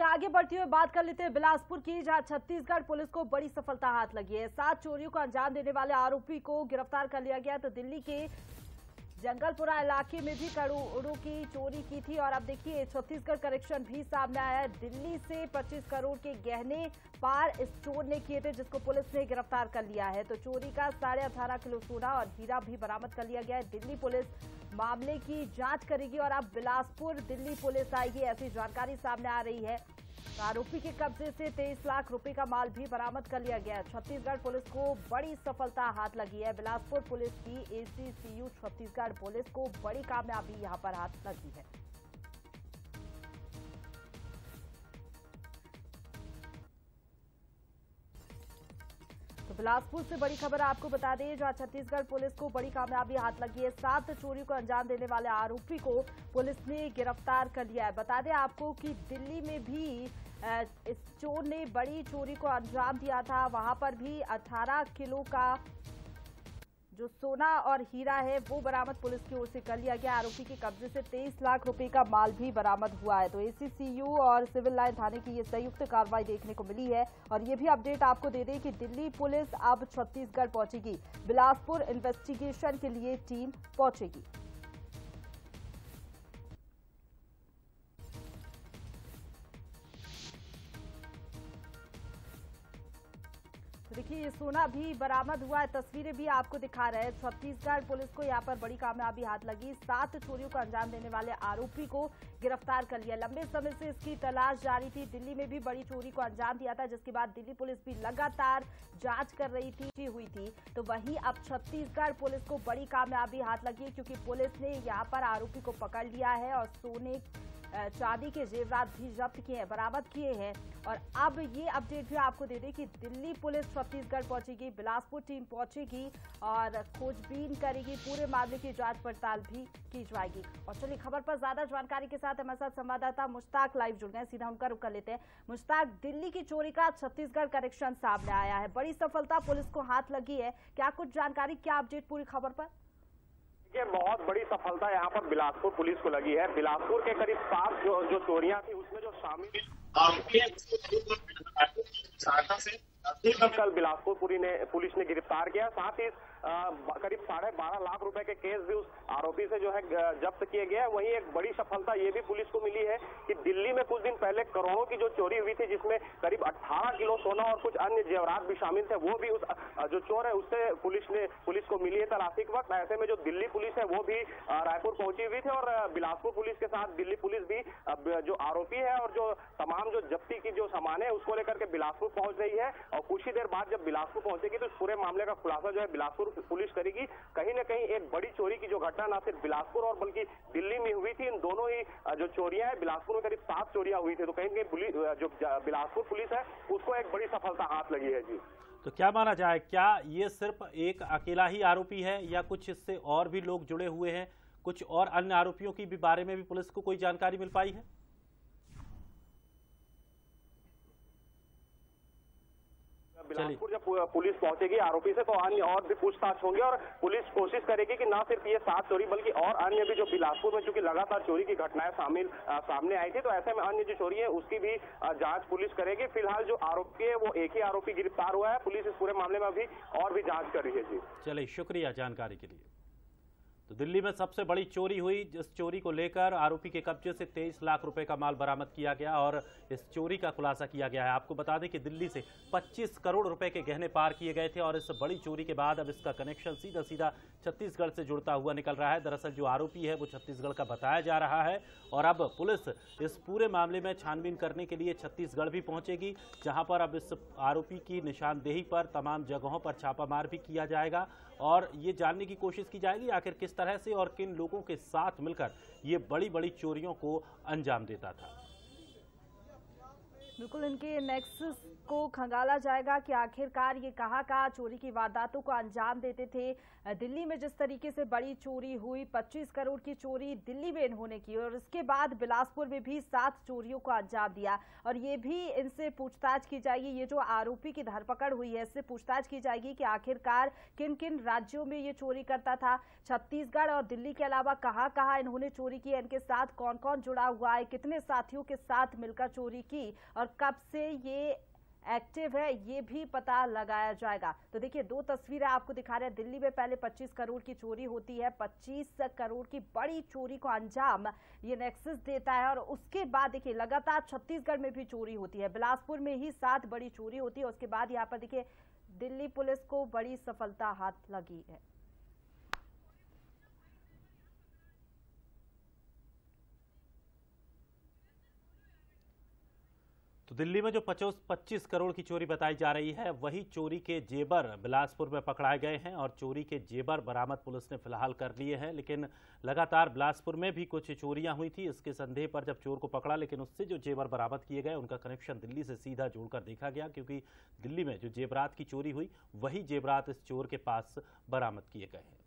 चलिए आगे बढ़ती हुई बात कर लेते हैं बिलासपुर की, जहां छत्तीसगढ़ पुलिस को बड़ी सफलता हाथ लगी है। 7 चोरियों को अंजाम देने वाले आरोपी को गिरफ्तार कर लिया गया। तो दिल्ली के जंगलपुरा इलाके में भी करोड़ों की चोरी की थी और अब देखिए छत्तीसगढ़ करेक्शन भी सामने आया है। दिल्ली से 25 करोड़ के गहने पार इस चोर ने किए थे, जिसको पुलिस ने गिरफ्तार कर लिया है। तो चोरी का 18.5 किलो सोना और हीरा भी बरामद कर लिया गया है। दिल्ली पुलिस मामले की जांच करेगी और अब बिलासपुर दिल्ली पुलिस आएगी, ऐसी जानकारी सामने आ रही है। तो आरोपी के कब्जे से 23 लाख रुपए का माल भी बरामद कर लिया गया है। छत्तीसगढ़ पुलिस को बड़ी सफलता हाथ लगी है। बिलासपुर पुलिस की ACCU छत्तीसगढ़ पुलिस को बड़ी कामयाबी यहां पर हाथ लगी है। तो बिलासपुर से बड़ी खबर आपको बता दें, जहां छत्तीसगढ़ पुलिस को बड़ी कामयाबी हाथ लगी है। 7 चोरी को अंजाम देने वाले आरोपी को पुलिस ने गिरफ्तार कर लिया है। बता दें आपको कि दिल्ली में भी इस चोर ने बड़ी चोरी को अंजाम दिया था। वहां पर भी 18 किलो का जो सोना और हीरा है वो बरामद पुलिस की ओर से कर लिया गया। आरोपी के कब्जे से 23 लाख रुपए का माल भी बरामद हुआ है। तो ACCU और सिविल लाइन थाने की ये संयुक्त कार्रवाई देखने को मिली है। और ये भी अपडेट आपको दे दें कि दिल्ली पुलिस अब छत्तीसगढ़ पहुंचेगी। बिलासपुर इन्वेस्टिगेशन के लिए टीम पहुंचेगी। तो देखिए ये सोना भी बरामद हुआ है, तस्वीरें भी आपको दिखा रहे हैं। छत्तीसगढ़ पुलिस को यहाँ पर बड़ी कामयाबी हाथ लगी। 7 चोरियों को अंजाम देने वाले आरोपी को गिरफ्तार कर लिया। लंबे समय से इसकी तलाश जारी थी। दिल्ली में भी बड़ी चोरी को अंजाम दिया था, जिसके बाद दिल्ली पुलिस भी लगातार जांच कर रही थी। तो वहीं अब छत्तीसगढ़ पुलिस को बड़ी कामयाबी हाथ लगी है, क्योंकि पुलिस ने यहाँ पर आरोपी को पकड़ लिया है और सोने चांदी के जेवरात भी जब्त किए हैं, बरामद किए हैं। और अब ये अपडेट भी आपको दे दें कि दिल्ली पुलिस छत्तीसगढ़ पहुंचेगी, बिलासपुर टीम पहुंचेगी और खोजबीन करेगी। पूरे मामले की जांच पड़ताल भी की जाएगी। और चलिए खबर पर ज्यादा जानकारी के साथ हमारे साथ संवाददाता मुश्ताक लाइव जुड़ गए, सीधा उनका रुख कर लेते हैं। मुश्ताक, दिल्ली की चोरी का छत्तीसगढ़ करेक्शन सामने आया है, बड़ी सफलता पुलिस को हाथ लगी है। क्या कुछ जानकारी, क्या अपडेट पूरी खबर पर? ये बहुत बड़ी सफलता यहाँ पर बिलासपुर पुलिस को लगी है। बिलासपुर के करीब 7 जो चोरियां थी उसमें जो शामिल कल बिलासपुर पुलिस ने गिरफ्तार किया। साथ ही करीब 12.5 लाख रुपए के केस भी उस आरोपी से जो है जब्त किए गए। वहीं एक बड़ी सफलता ये भी पुलिस को मिली है कि दिल्ली में कुछ दिन पहले करोड़ों की जो चोरी हुई थी, जिसमें करीब 18 किलो सोना और कुछ अन्य जेवरात भी शामिल थे, वो भी उस जो चोर है उससे पुलिस को मिली है तलाशी के वक्त। ऐसे में जो दिल्ली पुलिस है वो भी रायपुर पहुंची हुई थी और बिलासपुर पुलिस के साथ दिल्ली पुलिस भी जो आरोपी है और जो तमाम जो जब्ती की जो सामान है उसको लेकर के बिलासपुर पहुंच रही है। और कुछ ही देर बाद जब बिलासपुर पहुंचेगी तो इस पूरे मामले का खुलासा जो है बिलासपुर पुलिस करेगी। कहीं न कहीं एक बड़ी चोरी की जो घटना ना सिर्फ बिलासपुर और बल्कि दिल्ली में हुई थी, इन दोनों ही जो चोरियां हैं, बिलासपुर में करीब 7 चोरियां हुई थी। तो कहीं न कहीं जो बिलासपुर पुलिस है उसको एक बड़ी सफलता हाथ लगी है। जी, तो क्या माना जाए, क्या ये सिर्फ एक अकेला ही आरोपी है या कुछ इससे और भी लोग जुड़े हुए हैं? कुछ और अन्य आरोपियों की भी बारे में भी पुलिस को कोई जानकारी मिल पाई है? बिलासपुर जब पुलिस पहुंचेगी आरोपी से तो अन्य और भी पूछताछ होंगे और पुलिस कोशिश करेगी कि ना सिर्फ ये 7 चोरी बल्कि और अन्य भी जो बिलासपुर में चूंकि लगातार चोरी की घटनाएं सामने आई थी, तो ऐसे में अन्य जो चोरी है उसकी भी जांच पुलिस करेगी। फिलहाल जो आरोपी है वो एक ही आरोपी गिरफ्तार हुआ है। पुलिस इस पूरे मामले में अभी और भी जांच कर रही है। जी चलिए, शुक्रिया जानकारी के लिए। तो दिल्ली में सबसे बड़ी चोरी हुई, जिस चोरी को लेकर आरोपी के कब्जे से 23 लाख रुपए का माल बरामद किया गया और इस चोरी का खुलासा किया गया है। आपको बता दें कि दिल्ली से 25 करोड़ रुपए के गहने पार किए गए थे और इस बड़ी चोरी के बाद अब इसका कनेक्शन सीधा सीधा छत्तीसगढ़ से जुड़ता हुआ निकल रहा है। दरअसल जो आरोपी है वो छत्तीसगढ़ का बताया जा रहा है और अब पुलिस इस पूरे मामले में छानबीन करने के लिए छत्तीसगढ़ भी पहुंचेगी, जहां पर अब इस आरोपी की निशानदेही पर तमाम जगहों पर छापामार भी किया जाएगा और ये जानने की कोशिश की जाएगी आखिर किस तरह से और किन लोगों के साथ मिलकर ये बड़ी बड़ी चोरियों को अंजाम देता था। बिल्कुल इनके नेक्सस को खंगाला जाएगा कि आखिरकार ये कहाँ चोरी की वारदातों को अंजाम देते थे। दिल्ली में जिस तरीके से बड़ी चोरी हुई, 25 करोड़ की चोरी दिल्ली में इन्होंने की और इसके बाद बिलासपुर में भी 7 चोरियों को अंजाम दिया और ये भी इनसे पूछताछ की जाएगी। ये जो आरोपी की धरपकड़ हुई है इससे पूछताछ की जाएगी कि आखिरकार किन किन राज्यों में ये चोरी करता था। छत्तीसगढ़ और दिल्ली के अलावा कहाँ इन्होंने चोरी की, इनके साथ कौन कौन जुड़ा हुआ है, कितने साथियों के साथ मिलकर चोरी की और कब से ये एक्टिव है ये भी पता लगाया जाएगा। तो देखिए 2 तस्वीरें आपको दिखा रहे हैं। दिल्ली में पहले 25 करोड़ की चोरी होती है, 25 करोड़ की बड़ी चोरी को अंजाम ये नेक्सस देता है और उसके बाद देखिए लगातार छत्तीसगढ़ में भी चोरी होती है। बिलासपुर में ही 7 बड़ी चोरी होती है। उसके बाद यहाँ पर देखिए दिल्ली पुलिस को बड़ी सफलता हाथ लगी है। तो दिल्ली में जो 25 करोड़ की चोरी बताई जा रही है वही चोरी के जेबर बिलासपुर में पकड़ाए गए हैं और चोरी के जेबर बरामद पुलिस ने फिलहाल कर लिए हैं। लेकिन लगातार बिलासपुर में भी कुछ चोरियां हुई थी, इसके संदेह पर जब चोर को पकड़ा लेकिन उससे जो जेबर बरामद किए गए उनका कनेक्शन दिल्ली से सीधा जोड़कर देखा गया, क्योंकि दिल्ली में जो जेवरात की चोरी हुई वही जेवरात इस चोर के पास बरामद किए गए हैं।